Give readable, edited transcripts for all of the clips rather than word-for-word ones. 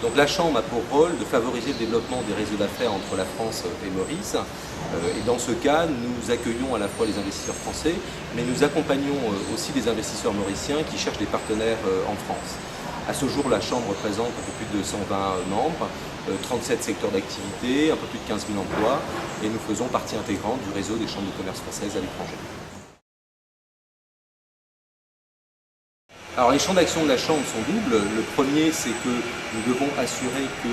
Donc la Chambre a pour rôle de favoriser le développement des réseaux d'affaires entre la France et Maurice. Et dans ce cas, nous accueillons à la fois les investisseurs français, mais nous accompagnons aussi des investisseurs mauriciens qui cherchent des partenaires en France. À ce jour, la Chambre représente un peu plus de 120 membres, 37 secteurs d'activité, un peu plus de 15 000 emplois, et nous faisons partie intégrante du réseau des chambres de commerce françaises à l'étranger. Alors les champs d'action de la Chambre sont doubles. Le premier, c'est que nous devons assurer que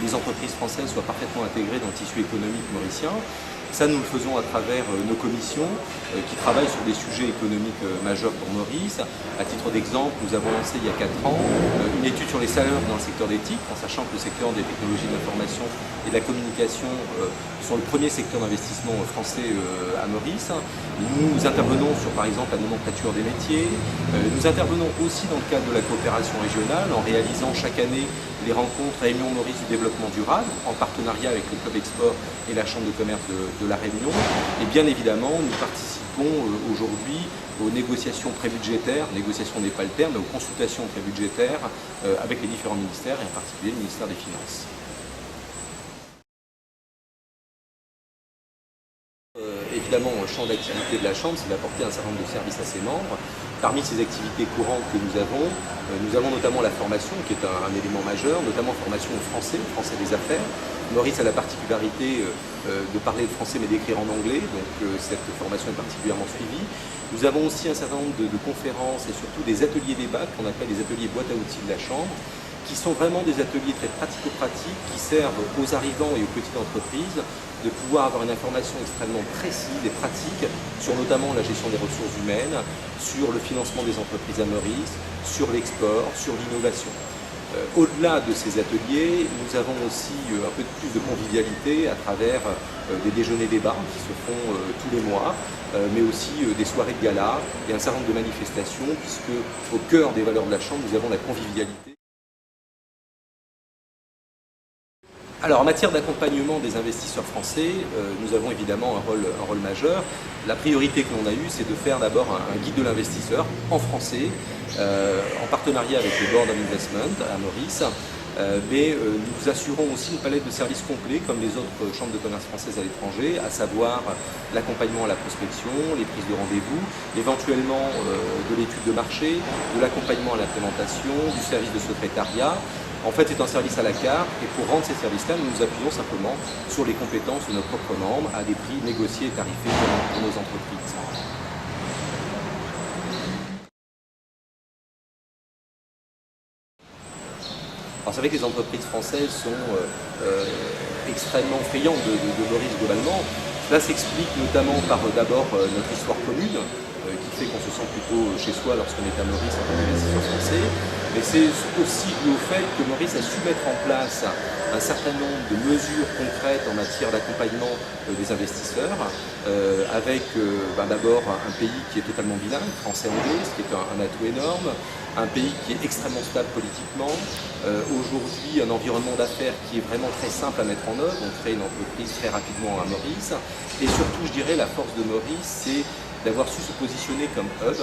les entreprises françaises soient parfaitement intégrées dans le tissu économique mauricien. Ça, nous le faisons à travers nos commissions qui travaillent sur des sujets économiques majeurs pour Maurice. À titre d'exemple, nous avons lancé il y a 4 ans une étude sur les salaires dans le secteur des TIC, en sachant que le secteur des technologies de l'information et de la communication sont le premier secteur d'investissement français à Maurice. Nous intervenons sur, par exemple, la nomenclature des métiers. Nous intervenons aussi dans le cadre de la coopération régionale en réalisant chaque année les rencontres Réunion Maurice du développement durable en partenariat avec le Club Export et la Chambre de commerce de la Réunion. Et bien évidemment, nous participons aujourd'hui aux négociations prébudgétaires, négociations n'est pas le terme, mais aux consultations prébudgétaires avec les différents ministères et en particulier le ministère des Finances. Évidemment, le champ d'activité de la Chambre, c'est d'apporter un certain nombre de services à ses membres. Parmi ces activités courantes que nous avons notamment la formation, qui est un élément majeur, notamment formation au français des affaires. Maurice a la particularité de parler le français mais d'écrire en anglais, donc cette formation est particulièrement suivie. Nous avons aussi un certain nombre de conférences et surtout des ateliers débat qu'on appelle les ateliers boîte à outils de la Chambre, qui sont vraiment des ateliers très pratico-pratiques qui servent aux arrivants et aux petites entreprises de pouvoir avoir une information extrêmement précise et pratique sur notamment la gestion des ressources humaines, sur le financement des entreprises à Maurice, sur l'export, sur l'innovation. Au-delà de ces ateliers, nous avons aussi un peu plus de convivialité à travers des déjeuners débats qui se font tous les mois, mais aussi des soirées de gala et un certain nombre de manifestations, puisque au cœur des valeurs de la Chambre, nous avons la convivialité. Alors en matière d'accompagnement des investisseurs français, nous avons évidemment un rôle majeur. La priorité que l'on a eue, c'est de faire d'abord un guide de l'investisseur en français, en partenariat avec le Board of Investment à Maurice. Mais nous assurons aussi une palette de services complets comme les autres chambres de commerce françaises à l'étranger, à savoir l'accompagnement à la prospection, les prises de rendez-vous, éventuellement de l'étude de marché, de l'accompagnement à l'implémentation, du service de secrétariat. En fait, c'est un service à la carte et pour rendre ces services-là, nous nous appuyons simplement sur les compétences de nos propres membres à des prix négociés et tarifés pour nos entreprises. Alors, c'est vrai que les entreprises françaises sont extrêmement friandes de Maurice globalement. Cela s'explique notamment par d'abord notre histoire commune, qui fait qu'on se sent plutôt chez soi lorsqu'on est à Maurice en tant qu'investisseur français. Mais c'est aussi dû au fait que Maurice a su mettre en place un certain nombre de mesures concrètes en matière d'accompagnement des investisseurs, avec d'abord un pays qui est totalement bilingue, français-anglais, ce qui est un atout énorme, un pays qui est extrêmement stable politiquement, aujourd'hui un environnement d'affaires qui est vraiment très simple à mettre en œuvre, on crée une entreprise très rapidement à Maurice, et surtout je dirais la force de Maurice, c'est d'avoir su se positionner comme hub,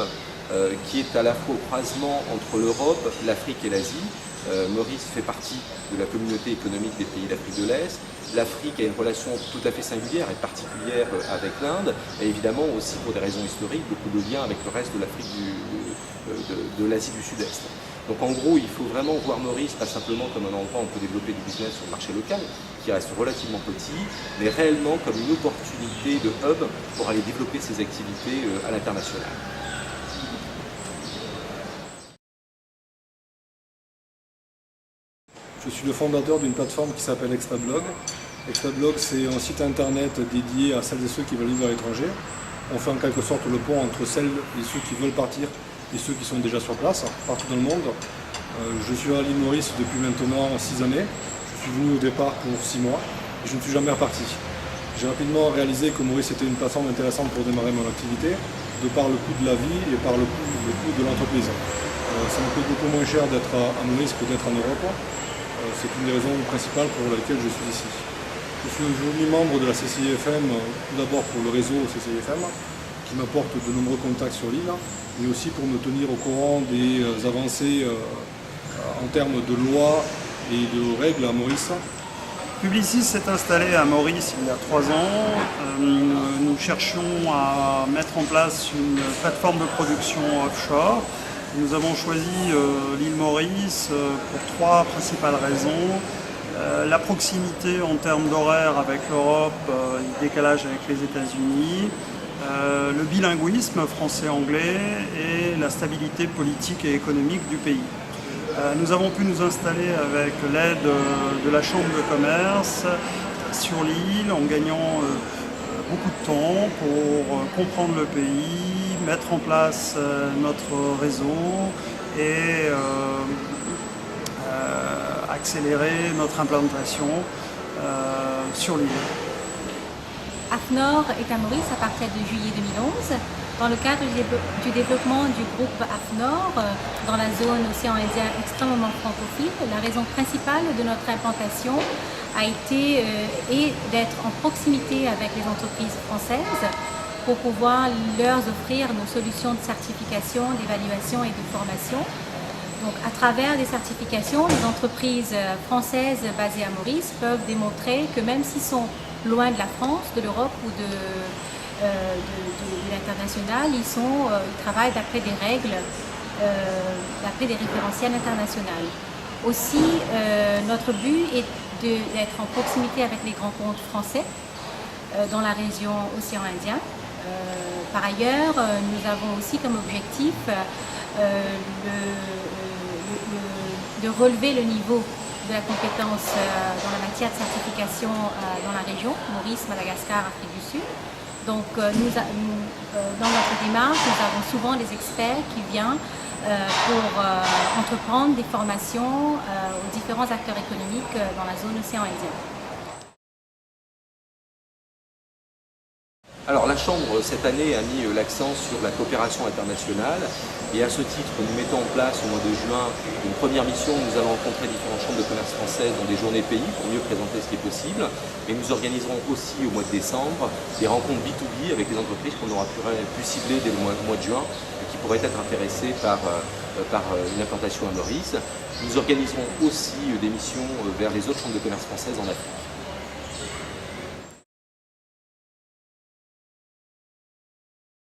qui est à la fois au croisement entre l'Europe, l'Afrique et l'Asie. Maurice fait partie de la communauté économique des pays d'Afrique de l'Est. L'Afrique a une relation tout à fait singulière et particulière avec l'Inde, et évidemment aussi pour des raisons historiques, beaucoup de liens avec le reste de l'Afrique de l'Asie du Sud-Est. Donc en gros, il faut vraiment voir Maurice pas simplement comme un endroit où on peut développer du business sur le marché local, qui reste relativement petit, mais réellement comme une opportunité de hub pour aller développer ses activités à l'international. Je suis le fondateur d'une plateforme qui s'appelle Extrablog. Extrablog, c'est un site internet dédié à celles et ceux qui veulent vivre à l'étranger. On fait en quelque sorte le pont entre celles et ceux qui veulent partir et ceux qui sont déjà sur place, partout dans le monde. Je suis à l'île Maurice depuis maintenant 6 années. Je suis venu au départ pour 6 mois et je ne suis jamais reparti. J'ai rapidement réalisé que Maurice était une plateforme intéressante pour démarrer mon activité, de par le coût de la vie et par le coût de l'entreprise. Ça me coûte beaucoup moins cher d'être à Maurice que d'être en Europe. C'est une des raisons principales pour lesquelles je suis ici. Je suis aujourd'hui membre de la CCIFM, tout d'abord pour le réseau CCIFM, qui m'apporte de nombreux contacts sur l'île, mais aussi pour me tenir au courant des avancées en termes de loi et de règles à Maurice. Publicis s'est installé à Maurice il y a 3 ans. Nous cherchions à mettre en place une plateforme de production offshore. Nous avons choisi l'île Maurice pour 3 principales raisons. La proximité en termes d'horaire avec l'Europe, le décalage avec les États-Unis, le bilinguisme français-anglais et la stabilité politique et économique du pays. Nous avons pu nous installer avec l'aide de la Chambre de commerce sur l'île en gagnant beaucoup de temps pour comprendre le pays, mettre en place notre réseau et accélérer notre implantation sur l'île. AFNOR est à Maurice à partir de juillet 2011. Dans le cadre du développement du groupe AFNOR dans la zone océan Indien extrêmement francophile, la raison principale de notre implantation a été d'être en proximité avec les entreprises françaises pour pouvoir leur offrir nos solutions de certification, d'évaluation et de formation. Donc, à travers des certifications, les entreprises françaises basées à Maurice peuvent démontrer que même s'ils sont loin de la France, de l'Europe ou de l'international, ils travaillent d'après des règles, d'après des référentiels internationaux. Aussi, notre but est d'être en proximité avec les grands comptes français dans la région océan Indien. Par ailleurs, nous avons aussi comme objectif de relever le niveau de la compétence dans la matière de certification dans la région, Maurice, Madagascar, Afrique du Sud. Donc dans notre démarche, nous avons souvent des experts qui viennent pour entreprendre des formations aux différents acteurs économiques dans la zone océan Indien. Alors la Chambre, cette année, a mis l'accent sur la coopération internationale et à ce titre, nous mettons en place au mois de juin une première mission. Nous allons rencontrer différentes chambres de commerce françaises dans des journées pays pour mieux présenter ce qui est possible. Et nous organiserons aussi au mois de décembre des rencontres B2B avec les entreprises qu'on aura pu cibler dès le mois de juin et qui pourraient être intéressées par une implantation à Maurice. Nous organiserons aussi des missions vers les autres chambres de commerce françaises en Afrique.